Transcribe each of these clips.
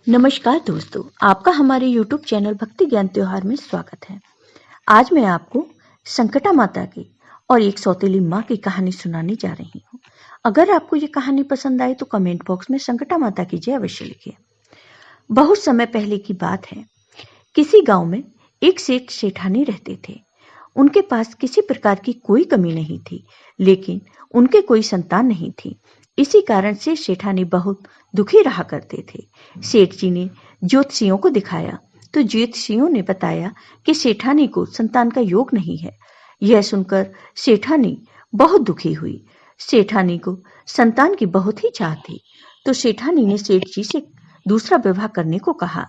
नमस्कार दोस्तों, आपका हमारे YouTube चैनल भक्ति ज्ञान त्योहार में स्वागत है। आज मैं आपको संकटा माता की और एक सौतेली माँ की कहानी सुनाने जा रही हूँ। अगर आपको ये कहानी पसंद आए तो कमेंट बॉक्स में संकटा माता की जय अवश्य लिखिए। बहुत समय पहले की बात है। किसी गांव में एक सेठ सेठानी रहते थे। उनके पास किसी प्रकार की कोई कमी नहीं थी, लेकिन उनके कोई संतान नहीं थी। इसी कारण से सेठानी बहुत दुखी रहा करते थे। सेठ जी ने ज्योतिषियों को दिखाया तो ज्योतिषियों ने बताया कि सेठानी को संतान का योग नहीं है। यह सुनकर सेठानी बहुत दुखी हुई। सेठानी को संतान की बहुत ही चाह थी, तो सेठानी ने सेठ जी से दूसरा विवाह करने को कहा,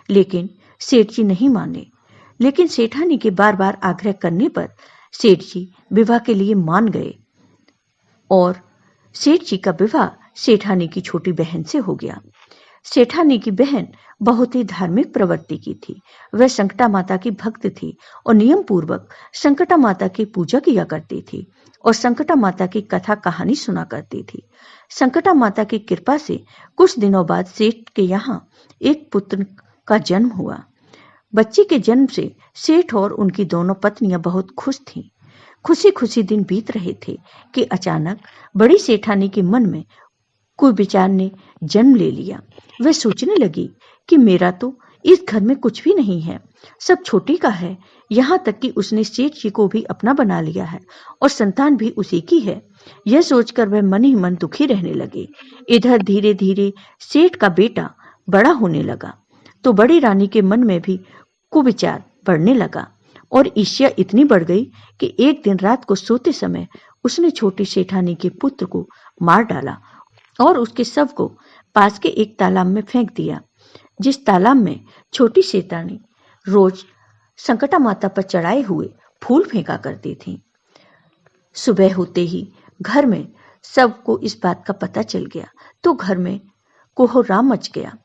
लेकिन सेठ जी नहीं माने। लेकिन सेठानी के बार बार आग्रह करने पर सेठ जी विवाह के लिए मान गए और सेठ जी का विवाह सेठानी की छोटी बहन से हो गया। सेठानी की बहन बहुत ही धार्मिक प्रवृत्ति की थी। वह संकटा माता की भक्त थी और नियम पूर्वक संकटा माता की पूजा किया करती थी और संकटा माता की कथा कहानी सुना करती थी। संकटा माता की कृपा से कुछ दिनों बाद सेठ के यहाँ एक पुत्र का जन्म हुआ। बच्चे के जन्म से सेठ और उनकी दोनों पत्नियां बहुत खुश थीं। खुशी खुशी दिन बीत रहे थे कि अचानक बड़ी सेठानी के मन में कोई विचार ने जन्म ले लिया। वह सोचने लगी कि मेरा तो इस घर में कुछ भी नहीं है, सब छोटी का है। यहाँ तक कि उसने सेठ जी को भी अपना बना लिया है और संतान भी उसी की है। यह सोचकर वह मन ही मन दुखी रहने लगे। इधर धीरे धीरे सेठ का बेटा बड़ा होने लगा तो बड़ी रानी के मन में भी कुविचार बढ़ने लगा और ईर्ष्या इतनी बढ़ गई कि एक दिन रात को सोते समय उसने छोटी सेठानी के पुत्र को मार डाला और उसके शव को पास के एक तालाब में फेंक दिया, जिस तालाब में छोटी सेठानी रोज संकटा माता पर चढ़ाए हुए फूल फेंका करती थी। सुबह होते ही घर में सबको इस बात का पता चल गया तो घर में कोहराम मच गया।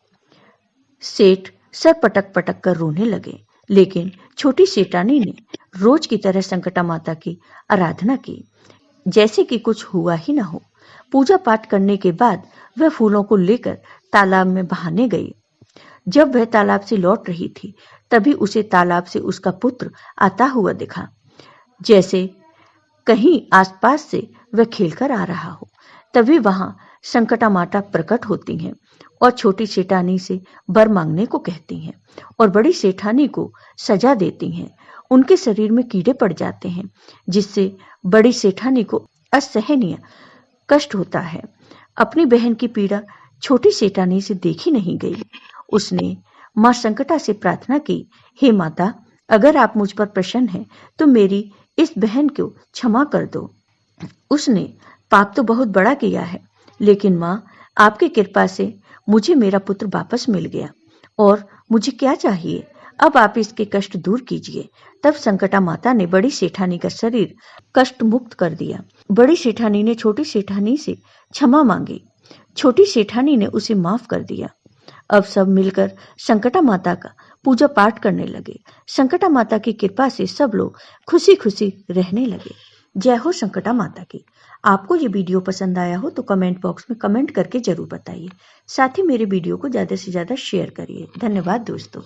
सेठ सर पटक पटक कर रोने लगे, लेकिन छोटी सेठानी ने रोज की तरह संकटा माता की आराधना की, जैसे कि कुछ हुआ ही न हो। पूजा पाठ करने के बाद वह फूलों को लेकर तालाब में बहाने गई। जब वह तालाब से लौट रही थी, तभी उसे तालाब से उसका पुत्र आता हुआ दिखा, जैसे कहीं आसपास से वह खेलकर आ रहा हो। तभी वहां संकटा माता प्रकट होती हैं और छोटी सेठानी से वर मांगने को कहती हैं और बड़ी सेठानी को सजा देती हैं। उनके शरीर में कीड़े पड़ जाते हैं, जिससे बड़ी सेठानी को असहनीय कष्ट होता है। अपनी बहन की पीड़ा छोटी सेठानी से देखी नहीं गई। उसने मां संकटा से प्रार्थना की, हे माता, अगर आप मुझ पर प्रसन्न हैं तो मेरी इस बहन को क्षमा कर दो। उसने पाप तो बहुत बड़ा किया है, लेकिन मां, आपकी कृपा से मुझे मेरा पुत्र वापस मिल गया और मुझे क्या चाहिए, अब आप इसके कष्ट दूर कीजिए। तब संकटा माता ने बड़ी सेठानी का शरीर कष्ट मुक्त कर दिया। बड़ी सेठानी ने छोटी सेठानी से क्षमा मांगी। छोटी सेठानी ने उसे माफ कर दिया। अब सब मिलकर संकटा माता का पूजा पाठ करने लगे। संकटा माता की कृपा से सब लोग खुशी खुशी रहने लगे। जय हो संकटा माता की। आपको ये वीडियो पसंद आया हो तो कमेंट बॉक्स में कमेंट करके जरूर बताइए। साथ ही मेरे वीडियो को ज्यादा से ज्यादा शेयर करिए। धन्यवाद दोस्तों।